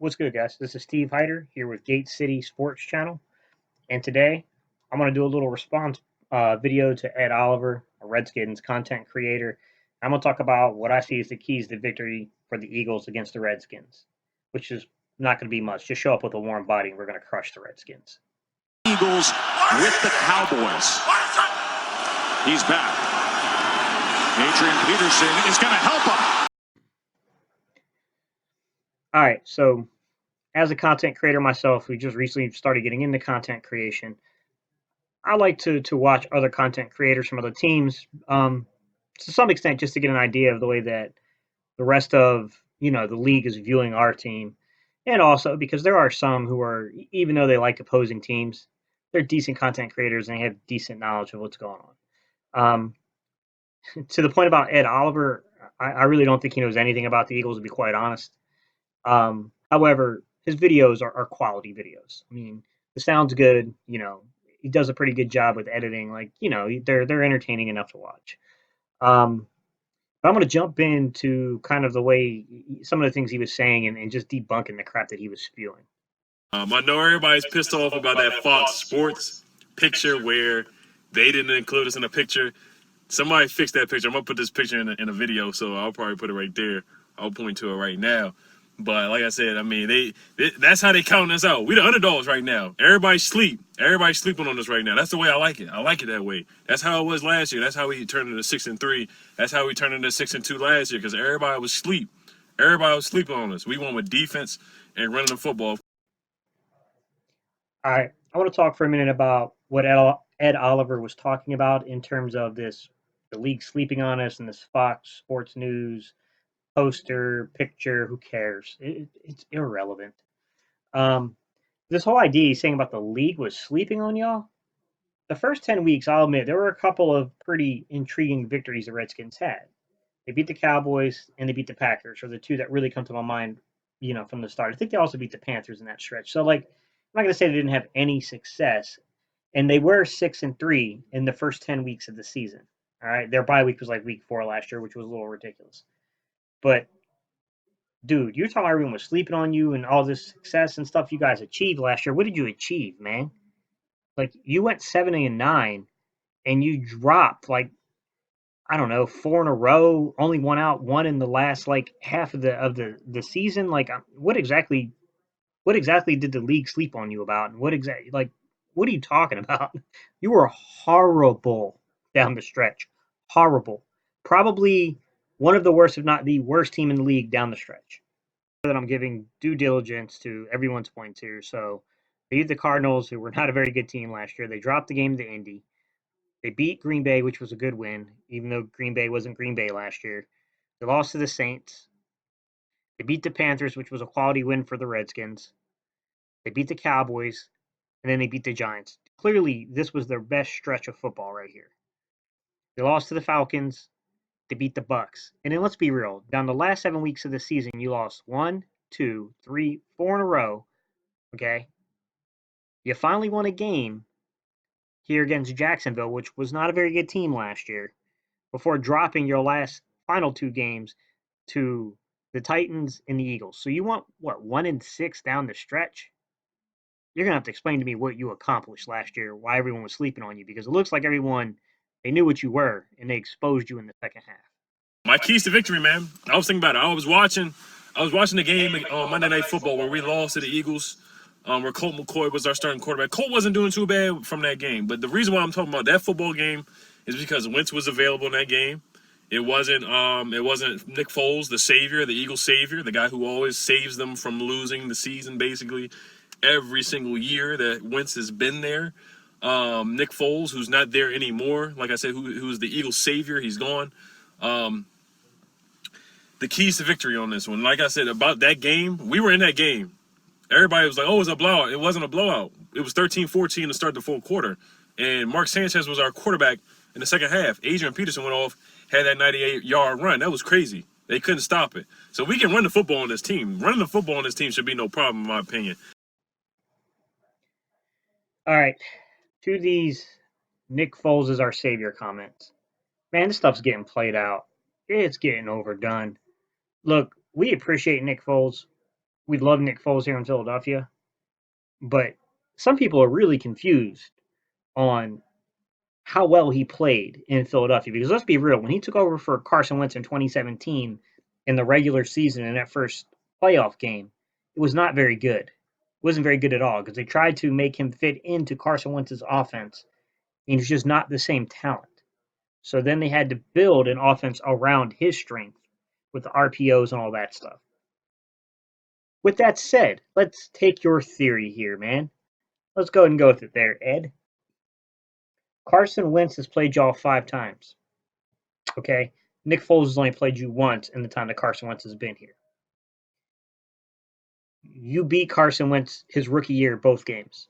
What's good, guys? This is Steve Hyder here with Gate City Sports Channel, and today I'm going to do a little response video to Ed Oliver, a Redskins content creator. I'm going to talk about what I see as the keys to victory for the Eagles against the Redskins, which is not going to be much. Just show up with a warm body, and we're going to crush the Redskins. Eagles with the Cowboys. He's back. Adrian Peterson is going to help him. All right, so as a content creator myself, who just recently started getting into content creation, I like to watch other content creators from other teams, to some extent, just to get an idea of the way that the rest of the league is viewing our team, and also because there are some who are, even though they like opposing teams, they're decent content creators and they have decent knowledge of what's going on. To the point about Ed Oliver, I really don't think he knows anything about the Eagles, to be quite honest. However, his videos are quality videos. I mean, the sound's good. He does a pretty good job with editing. Like, they're entertaining enough to watch. But I'm going to jump into kind of the way some of the things he was saying and just debunking the crap that he was spewing. I know everybody's pissed off about that Fox Sports picture where they didn't include us in the picture. Somebody fixed that picture. I'm going to put this picture in a video, so I'll probably put it right there. I'll point to it right now. But like I said, I mean, that's how they counting us out. We the underdogs right now. Everybody's sleeping on us right now. That's the way I like it. I like it that way. That's how it was last year. That's how we turned into 6-3. That's how we turned into 6-2 last year, because everybody was asleep. Everybody was sleeping on us. We won with defense and running the football. All right, I want to talk for a minute about what Ed Oliver was talking about in terms of the league sleeping on us and this Fox Sports News poster picture. Who cares? It's irrelevant. This whole idea he's saying about the league was sleeping on y'all. The first 10 weeks, I'll admit, there were a couple of pretty intriguing victories the Redskins had. They beat the Cowboys and they beat the Packers, are the two that really come to my mind, from the start. I think they also beat the Panthers in that stretch. So, like, I'm not going to say they didn't have any success, and they were 6-3 in the first 10 weeks of the season. All right, their bye week was like week 4 last year, which was a little ridiculous. But dude, you're talking about everyone was sleeping on you and all this success and stuff you guys achieved last year. What did you achieve, man? Like, you went 7-9 and you dropped, like, I don't know, 4 in a row, only one in the last like half of the season. Like, what exactly did the league sleep on you about? And what are you talking about? You were horrible down the stretch. Horrible. Probably one of the worst, if not the worst team in the league down the stretch. That I'm giving due diligence to everyone's points here. So they beat the Cardinals, who were not a very good team last year. They dropped the game to Indy. They beat Green Bay, which was a good win, even though Green Bay wasn't Green Bay last year. They lost to the Saints. They beat the Panthers, which was a quality win for the Redskins. They beat the Cowboys, and then they beat the Giants. Clearly, this was their best stretch of football right here. They lost to the Falcons. They beat the Bucks. And then let's be real. Down the last 7 weeks of the season, you lost 1, 2, 3, 4 in a row. Okay? You finally won a game here against Jacksonville, which was not a very good team last year, before dropping your final 2 games to the Titans and the Eagles. So you want, what, 1-6 down the stretch? You're going to have to explain to me what you accomplished last year, why everyone was sleeping on you, because it looks like everyone, they knew what you were, and they exposed you in the second half. My keys to victory, man. I was thinking about it. I was watching the game on Monday Night Football where we lost to the Eagles, where Colt McCoy was our starting quarterback. Colt wasn't doing too bad from that game, but the reason why I'm talking about that football game is because Wentz was available in that game. It wasn't Nick Foles, the savior, the Eagles savior, the guy who always saves them from losing the season basically every single year that Wentz has been there. Nick Foles, who's not there anymore, like I said, who's the Eagles savior, he's gone. The keys to victory on this one, like I said, about that game, we were in that game. Everybody was like, oh, it's a blowout. It wasn't a blowout. It was 13-14 to start the full quarter. And Mark Sanchez was our quarterback in the second half. Adrian Peterson went off, had that 98-yard run. That was crazy. They couldn't stop it. So we can run the football on this team. Running the football on this team should be no problem, in my opinion. All right. To these Nick Foles is our savior comments. Man, this stuff's getting played out. It's getting overdone. Look, we appreciate Nick Foles. We love Nick Foles here in Philadelphia, but some people are really confused on how well he played in Philadelphia. Because let's be real, when he took over for Carson Wentz in 2017 in the regular season in that first playoff game, it was not very good. It wasn't very good at all because they tried to make him fit into Carson Wentz's offense, and he's just not the same talent. So then they had to build an offense around his strength with the RPOs and all that stuff. With that said, let's take your theory here, man. Let's go ahead and go with it there, Ed. Carson Wentz has played y'all 5 times. Okay. Nick Foles has only played you once in the time that Carson Wentz has been here. You beat Carson Wentz his rookie year both games.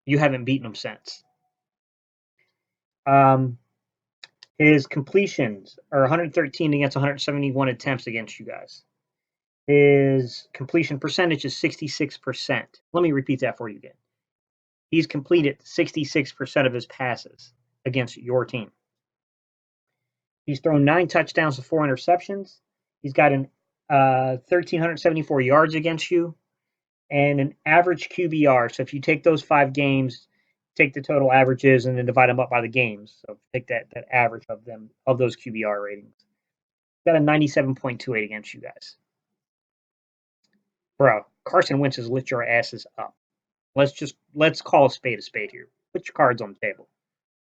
You haven't beaten him since. His completions are 113 against 171 attempts against you guys. His completion percentage is 66%. Let me repeat that for you again. He's completed 66% of his passes against your team. He's thrown 9 touchdowns to 4 interceptions. He's got an 1,374 yards against you and an average QBR. So if you take those 5 games, take the total averages and then divide them up by the games. So take that average of them of those QBR ratings. Got a 97.28 against you guys. Bro, Carson Wentz has lit your asses up. Let's call a spade here. Put your cards on the table.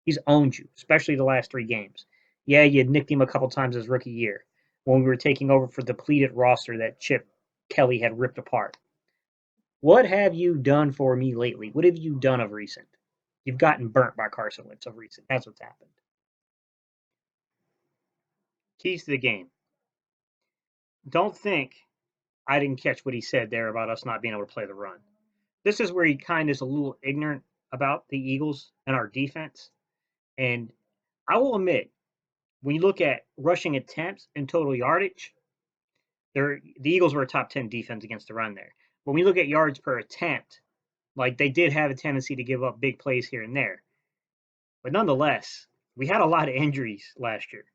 He's owned you, especially the last 3 games. Yeah, you nicked him a couple times his rookie year when we were taking over for the depleted roster that Chip Kelly had ripped apart. What have you done for me lately? What have you done of recent? You've gotten burnt by Carson Wentz of recent. That's what's happened. Keys to the game. Don't think I didn't catch what he said there about us not being able to play the run. This is where he kind of is a little ignorant about the Eagles and our defense. And I will admit, when you look at rushing attempts and total yardage, the Eagles were a top 10 defense against the run there. When we look at yards per attempt, like they did have a tendency to give up big plays here and there. But nonetheless, we had a lot of injuries last year.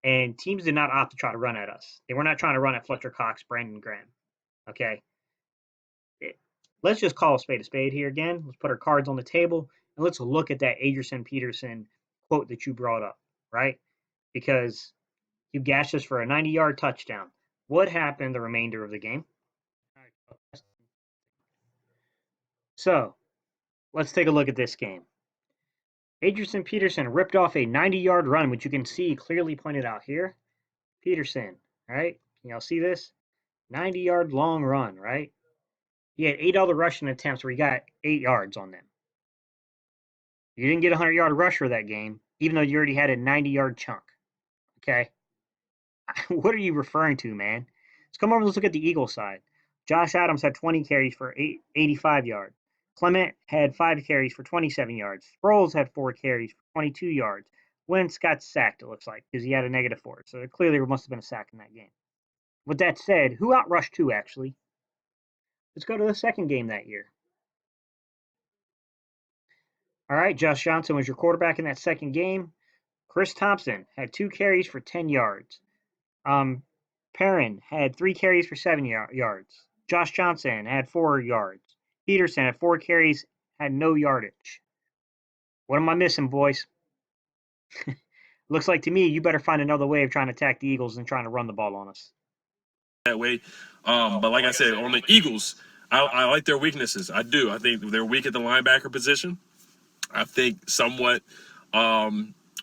And teams did not opt to try to run at us. They were not trying to run at Fletcher Cox, Brandon Graham. Okay. Let's just call a spade here again. Let's put our cards on the table and let's look at that Adrian Peterson quote that you brought up, right? Because you gashed us for a 90-yard touchdown. What happened the remainder of the game? So let's take a look at this game. Adrian Peterson ripped off a 90-yard run, which you can see clearly pointed out here. Peterson, right? Can y'all see this? 90-yard long run, right? He had 8 other rushing attempts where he got 8 yards on them. You didn't get a 100-yard rusher that game, even though you already had a 90-yard chunk. Okay? What are you referring to, man? Let's come over and let's look at the Eagles side. Josh Adams had 20 carries for 85 yards. Clement had 5 carries for 27 yards. Sproles had 4 carries for 22 yards. Wentz got sacked, it looks like, because he had a -4. So clearly there must have been a sack in that game. With that said, who outrushed who, actually? Let's go to the second game that year. All right, Josh Johnson was your quarterback in that second game. Chris Thompson had 2 carries for 10 yards. Perrin had 3 carries for 7 yards. Josh Johnson had 4 yards. Peterson had 4 carries, had no yardage. What am I missing, boys? Looks like to me you better find another way of trying to attack the Eagles than trying to run the ball on us. That way. But like I said, on the Eagles, I like their weaknesses. I do. I think they're weak at the linebacker position. I think somewhat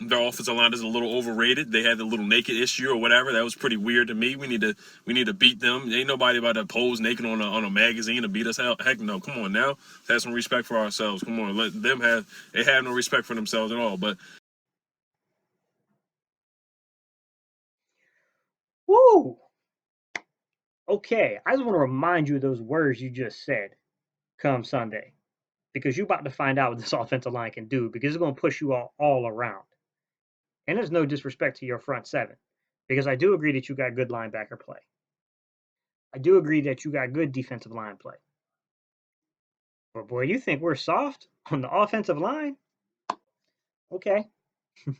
their offensive line is a little overrated. They had the little naked issue or whatever. That was pretty weird to me. We need to beat them. Ain't nobody about to pose naked on a magazine to beat us out. Heck no. Come on now. Let's have some respect for ourselves. Come on. Let them they have no respect for themselves at all. But Woo! Okay, I just want to remind you of those words you just said come Sunday. Because you're about to find out what this offensive line can do because it's going to push you all around. And there's no disrespect to your front seven because I do agree that you got good linebacker play. I do agree that you got good defensive line play. But boy, you think we're soft on the offensive line? Okay,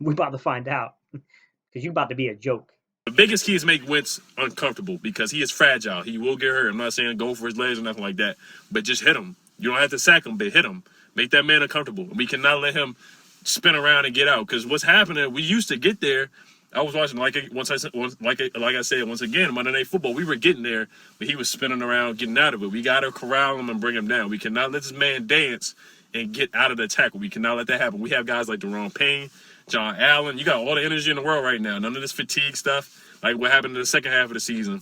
we're about to find out because you're about to be a joke. The biggest key is make Wentz uncomfortable because he is fragile. He will get hurt. I'm not saying go for his legs or nothing like that, but just hit him. You don't have to sack him, but hit him. Make that man uncomfortable. We cannot let him spin around and get out because what's happening, we used to get there. I was watching like I said once again Monday Night Football. We were getting there, but he was spinning around, getting out of it. We got to corral him and bring him down. We cannot let this man dance and get out of the tackle. We cannot let that happen. We have guys like Deron Payne, John Allen. You got all the energy in the world right now. None of this fatigue stuff like what happened in the second half of the season.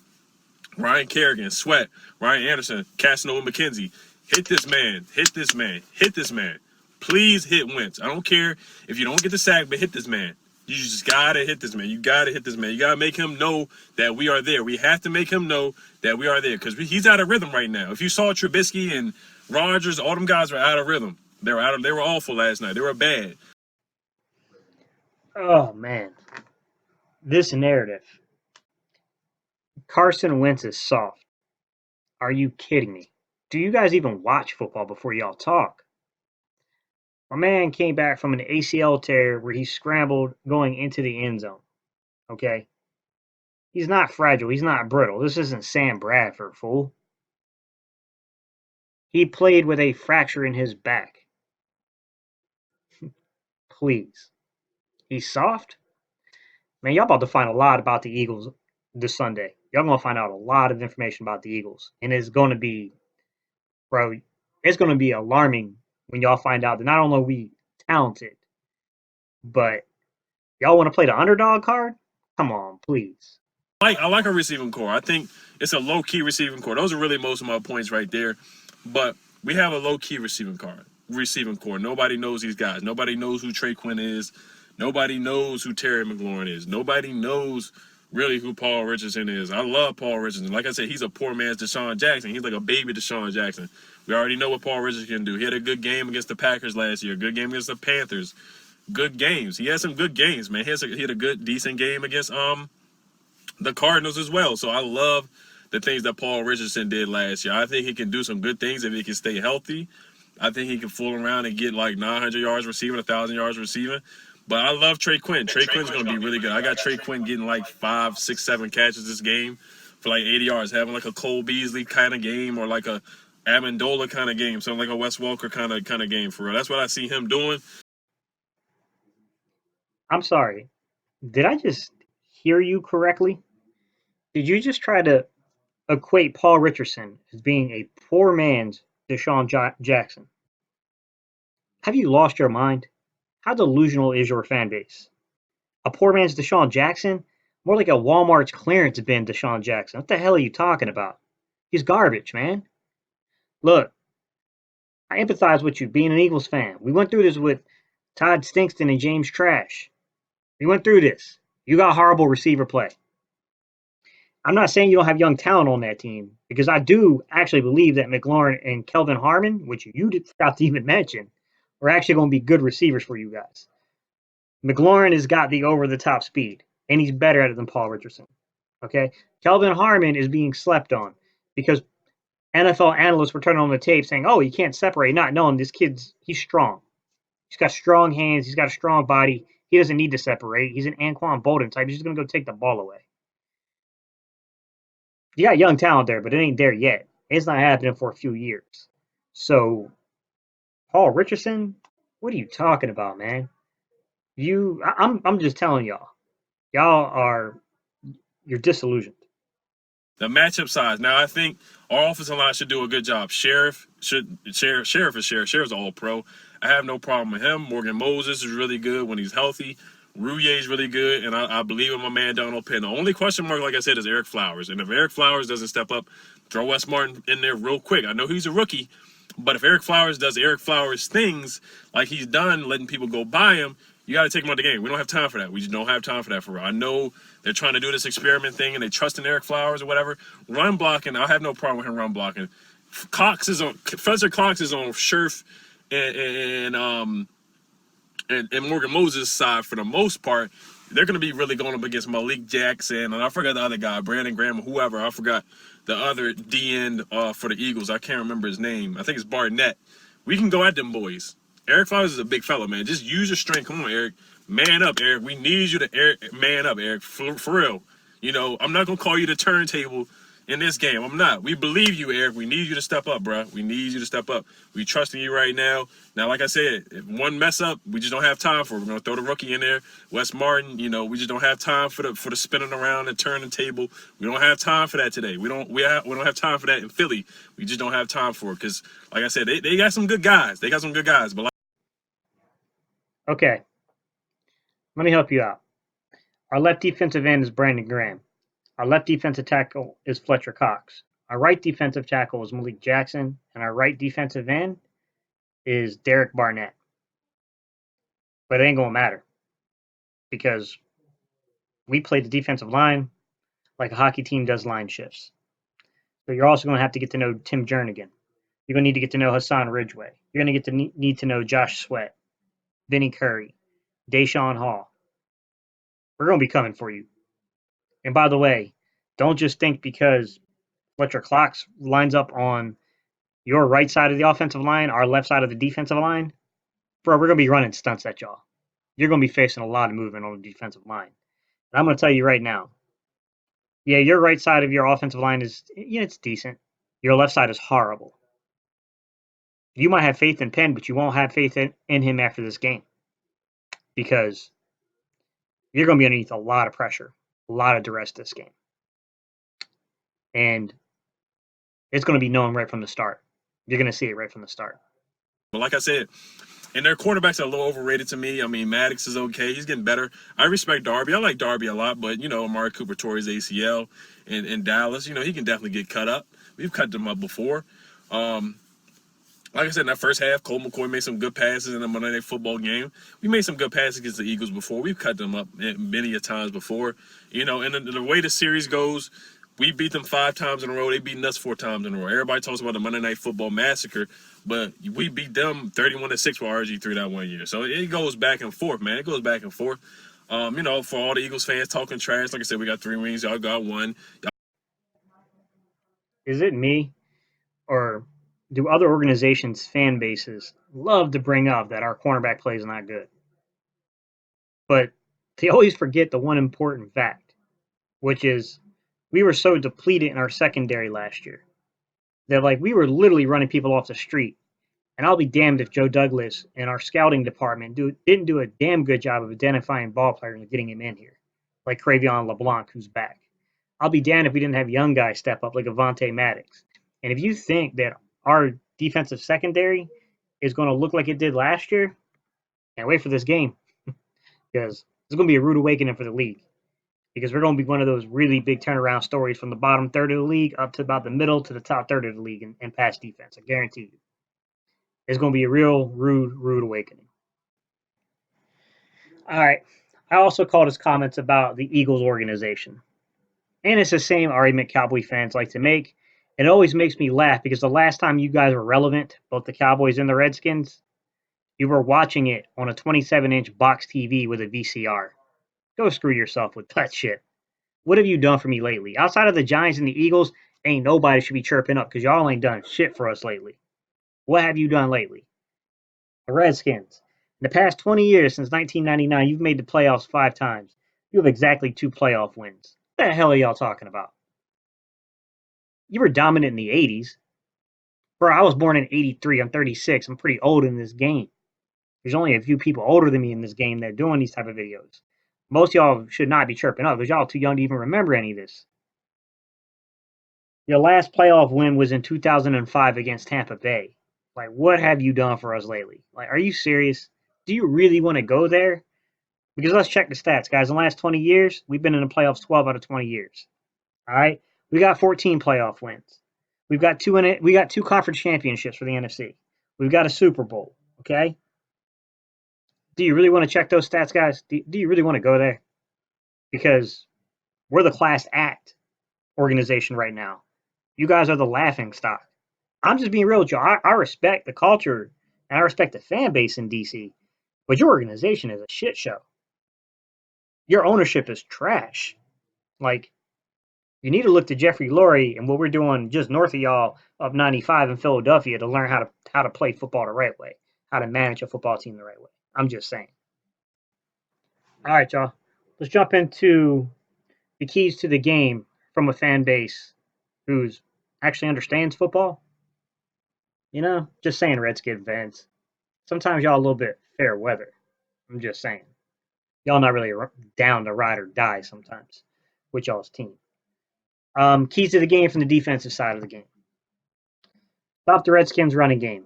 Ryan Kerrigan, Sweat, Ryan Anderson, Casanova McKenzie. Hit this man. Hit this man. Hit this man. Please hit Wentz. I don't care if you don't get the sack, but hit this man. You just got to hit this man. You got to hit this man. You got to make him know that we are there. We have to make him know that we are there because he's out of rhythm right now. If you saw Trubisky and Rodgers, all them guys were out of rhythm. They were awful last night. They were bad. Oh, man. This narrative. Carson Wentz is soft. Are you kidding me? Do you guys even watch football before y'all talk? My man came back from an ACL tear where he scrambled going into the end zone. Okay? He's not fragile. He's not brittle. This isn't Sam Bradford, fool. He played with a fracture in his back. Please. He's soft? Man, y'all about to find a lot about the Eagles this Sunday. Y'all going to find out a lot of information about the Eagles. And it's going to be, bro, it's going to be alarming when y'all find out that not only are we talented, but y'all want to play the underdog card? Come on, please. I like a receiving core. I think it's a low-key receiving core. Those are really most of my points right there. But we have a low-key receiving core. Nobody knows these guys. Nobody knows who Trey Quinn is. Nobody knows who Terry McLaurin is. Nobody knows really who Paul Richardson is. I love Paul Richardson. Like I said, he's a poor man's Deshaun Jackson. He's like a baby Deshaun Jackson. We already know what Paul Richardson can do. He had a good game against the Packers last year, a good game against the Panthers. Good games. He had some good games, man. He had a good, decent game against the Cardinals as well. So I love the things that Paul Richardson did last year. I think he can do some good things if he can stay healthy. I think he can fool around and get like 900 yards receiving, 1,000 yards receiving. But I love Trey Quinn. Trey Quinn's going to be really good. I got Trey Quinn getting like 5, 6, 7 catches this game for like 80 yards, having like a Cole Beasley kind of game or like a Amendola kind of game, something like a Wes Welker kind of game for real. That's what I see him doing. I'm sorry. Did I just hear you correctly? Did you just try to equate Paul Richardson as being a poor man's Deshaun Jackson? Have you lost your mind? How delusional is your fan base? A poor man's Deshaun Jackson? More like a Walmart's clearance bin Deshaun Jackson. What the hell are you talking about? He's garbage, man. Look, I empathize with you being an Eagles fan. We went through this with Todd Stinkston and James Trash. We went through this. You got horrible receiver play. I'm not saying you don't have young talent on that team because I do actually believe that McLaurin and Kelvin Harmon, which you forgot to even mention, are actually going to be good receivers for you guys. McLaurin has got the over-the-top speed, and he's better at it than Paul Richardson. Okay? Kelvin Harmon is being slept on because NFL analysts were turning on the tape saying, oh, he can't separate, not knowing this he's strong. He's got strong hands. He's got a strong body. He doesn't need to separate. He's an Anquan Bolden type. He's just going to go take the ball away. You got young talent there, but it ain't there yet. It's not happening for a few years. So, Paul Richardson, what are you talking about, man? I'm just telling y'all. You're disillusioned. The matchup size. Now I think our offensive line should do a good job. Sheriff is Sheriff. Sheriff's all pro. I have no problem with him. Morgan Moses is really good when he's healthy. Rouye is really good, and I believe in my man Donald Penn. The only question mark, like I said, is Eric Flowers. And if Eric Flowers doesn't step up, throw Wes Martin in there real quick. I know he's a rookie, but if Eric Flowers does Eric Flowers things like he's done, letting people go by him, you got to take him out of the game. We don't have time for that. We just don't have time for that for real. I know they're trying to do this experiment thing, and they trust in Eric Flowers or whatever. Run blocking, I have no problem with him run blocking. Professor Cox is on Scherf and Morgan Moses' side for the most part. They're going to be really going up against Malik Jackson, and I forgot the other guy, Brandon Graham, or whoever. I forgot the other D-end for the Eagles. I can't remember his name. I think it's Barnett. We can go at them boys. Eric Flowers is a big fella, man. Just use your strength. Come on, Eric. Man up, Eric. We need you to man up, Eric. For real. I'm not gonna call you the turntable in this game. I'm not. We believe you, Eric. We need you to step up, bro. We need you to step up. We trust in you right now. Now, like I said, if one mess up, we just don't have time for it. We're gonna throw the rookie in there, Wes Martin. We just don't have time for the spinning around and turning the table. We don't have time for that today. We don't have time for that in Philly. We just don't have time for it because, like I said, they got some good guys. They got some good guys, but Okay, let me help you out. Our left defensive end is Brandon Graham. Our left defensive tackle is Fletcher Cox. Our right defensive tackle is Malik Jackson. And our right defensive end is Derek Barnett. But it ain't going to matter because we play the defensive line like a hockey team does line shifts. So you're also going to have to get to know Tim Jernigan. You're going to need to get to know Hassan Ridgeway. You're going to get to need to know Josh Sweat, Vinny Curry, Deshaun Hall. We're going to be coming for you. And by the way, don't just think because Fletcher Cox lines up on your right side of the offensive line, our left side of the defensive line, bro, we're going to be running stunts at y'all. You're going to be facing a lot of movement on the defensive line. And I'm going to tell you right now, yeah, your right side of your offensive line it's decent. Your left side is horrible. You might have faith in Penn, but you won't have faith in him after this game because you're going to be underneath a lot of pressure, a lot of duress this game. And it's going to be known right from the start. You're going to see it right from the start. like I said, and their quarterbacks are a little overrated to me. I mean, Maddox is okay. He's getting better. I respect Darby. I like Darby a lot, but, Amari Cooper tore his ACL in Dallas. He can definitely get cut up. We've cut them up before. Like I said, in that first half, Colt McCoy made some good passes in the Monday Night Football game. We made some good passes against the Eagles before. We've cut them up many a times before. And the way the series goes, we beat them 5 times in a row. They beat us 4 times in a row. Everybody talks about the Monday Night Football massacre, but we beat them 31-6 with RG3 that one year. So it goes back and forth, man. It goes back and forth. For all the Eagles fans talking trash, like I said, we got 3 rings. Y'all got 1. Is it me or do other organizations' fan bases love to bring up that our cornerback play is not good? But they always forget the one important fact, which is we were so depleted in our secondary last year that we were literally running people off the street. And I'll be damned if Joe Douglas and our scouting department didn't do a damn good job of identifying ball players and getting him in here, like Cravion LeBlanc, who's back. I'll be damned if we didn't have young guys step up like Avante Maddox. And if you think that our defensive secondary is going to look like it did last year, can't wait for this game because it's going to be a rude awakening for the league. Because we're going to be one of those really big turnaround stories from the bottom third of the league up to about the middle to the top third of the league in pass defense. I guarantee you. It's going to be a real rude awakening. All right. I also called his comments about the Eagles organization. And it's the same argument Cowboy fans like to make. It always makes me laugh because the last time you guys were relevant, both the Cowboys and the Redskins, you were watching it on a 27-inch box TV with a VCR. Go screw yourself with that shit. What have you done for me lately? Outside of the Giants and the Eagles, ain't nobody should be chirping up because y'all ain't done shit for us lately. What have you done lately? The Redskins. In the past 20 years, since 1999, you've made the playoffs 5 times. You have exactly 2 playoff wins. What the hell are y'all talking about? You were dominant in the 80s. Bro, I was born in 83. I'm 36. I'm pretty old in this game. There's only a few people older than me in this game that are doing these type of videos. Most of y'all should not be chirping up because y'all too young to even remember any of this. Your last playoff win was in 2005 against Tampa Bay. What have you done for us lately? Are you serious? Do you really want to go there? Because let's check the stats, guys. In the last 20 years, we've been in the playoffs 12 out of 20 years. All right, we got 14 playoff wins. We got 2 conference championships for the NFC. We've got a Super Bowl. Okay. Do you really want to check those stats, guys? Do you really want to go there? Because we're the class act organization right now. You guys are the laughing stock. I'm just being real with you. I respect the culture and I respect the fan base in DC, but your organization is a shit show. Your ownership is trash. You need to look to Jeffrey Lurie and what we're doing just north of y'all of 95 in Philadelphia to learn how to play football the right way, how to manage a football team the right way. I'm just saying. All right, y'all. Let's jump into the keys to the game from a fan base who's actually understands football. Just saying, Redskin fans. Sometimes y'all a little bit fair weather. I'm just saying. Y'all not really down to ride or die sometimes with y'all's team. Keys to the game from the defensive side of the game. Stop the Redskins running game.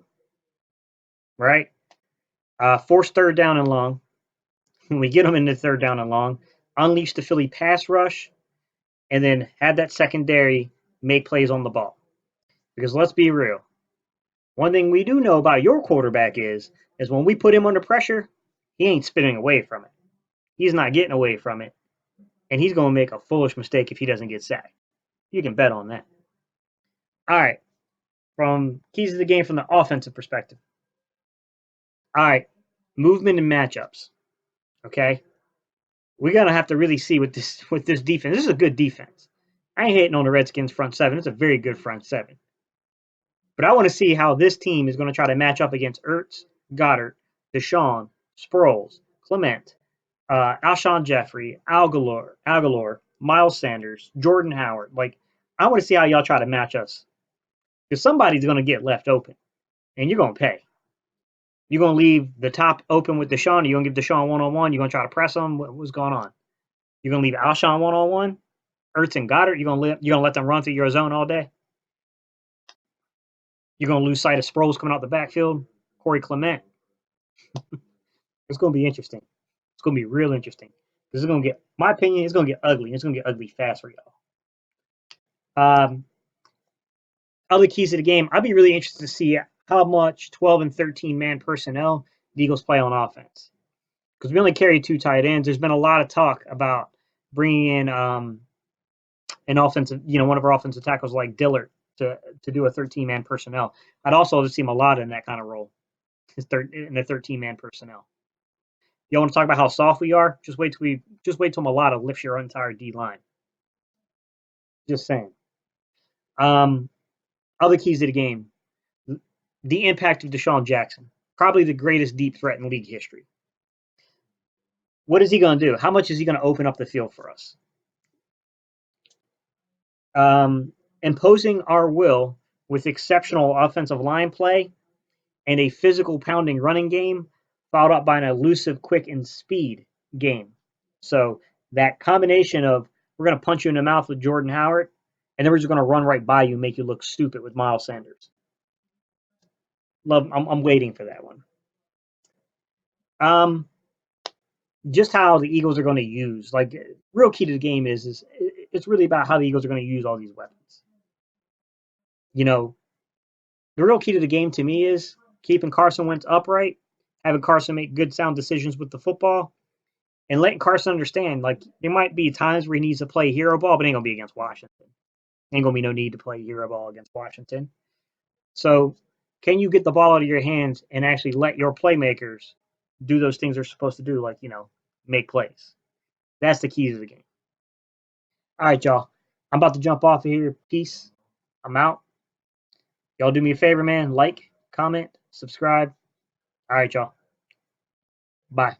Right? Force third down and long. When we get them into third down and long, unleash the Philly pass rush, and then have that secondary make plays on the ball. Because let's be real. One thing we do know about your quarterback is when we put him under pressure, he ain't spinning away from it. He's not getting away from it. And he's going to make a foolish mistake if he doesn't get sacked. You can bet on that. All right. From keys to the game from the offensive perspective. All right. Movement and matchups. Okay. We're going to have to really see with this defense. This is a good defense. I ain't hating on the Redskins front seven. It's a very good front seven. But I want to see how this team is going to try to match up against Ertz, Goddard, Deshaun, Sproles, Clement, Alshon Jeffrey, Aguilar, Miles Sanders, Jordan Howard. Like, I want to see how y'all try to match us. Because somebody's going to get left open, and you're going to pay. You're going to leave the top open with Deshaun. You're going to give Deshaun one-on-one. You're going to try to press him. What's going on? You're going to leave Alshon one-on-one. Ertz and Goddard, you're going to let them run through your zone all day. You're going to lose sight of Sproles coming out the backfield. Corey Clement. It's going to be interesting. It's going to be real interesting. This is going to get, my opinion, it's going to get ugly. It's going to get ugly fast for y'all. Other keys to the game, I'd be really interested to see how much 12 and 13 man personnel the Eagles play on offense. Because we only carry 2 tight ends. There's been a lot of talk about bringing in an offensive, one of our offensive tackles like Dillard to do a 13-man personnel. I'd also just see him a lot in that kind of role, in a 13-man personnel. Y'all want to talk about how soft we are? Just wait till Malata lifts your entire D line. Just saying. Other keys to the game. The impact of Deshaun Jackson. Probably the greatest deep threat in league history. What is he going to do? How much is he going to open up the field for us? Imposing our will with exceptional offensive line play and a physical pounding running game, followed up by an elusive, quick, and speed game. So that combination of we're going to punch you in the mouth with Jordan Howard, and then we're just going to run right by you and make you look stupid with Miles Sanders. I'm waiting for that one. Just how the Eagles are going to use, real key to the game is it's really about how the Eagles are going to use all these weapons. The real key to the game to me is keeping Carson Wentz upright, having Carson make good, sound decisions with the football, and letting Carson understand, there might be times where he needs to play hero ball, but it ain't going to be against Washington. Ain't going to be no need to play hero ball against Washington. So can you get the ball out of your hands and actually let your playmakers do those things they're supposed to do, make plays? That's the key to the game. All right, y'all. I'm about to jump off of here. Peace. I'm out. Y'all do me a favor, man. Like, comment, subscribe. All right, y'all. Bye.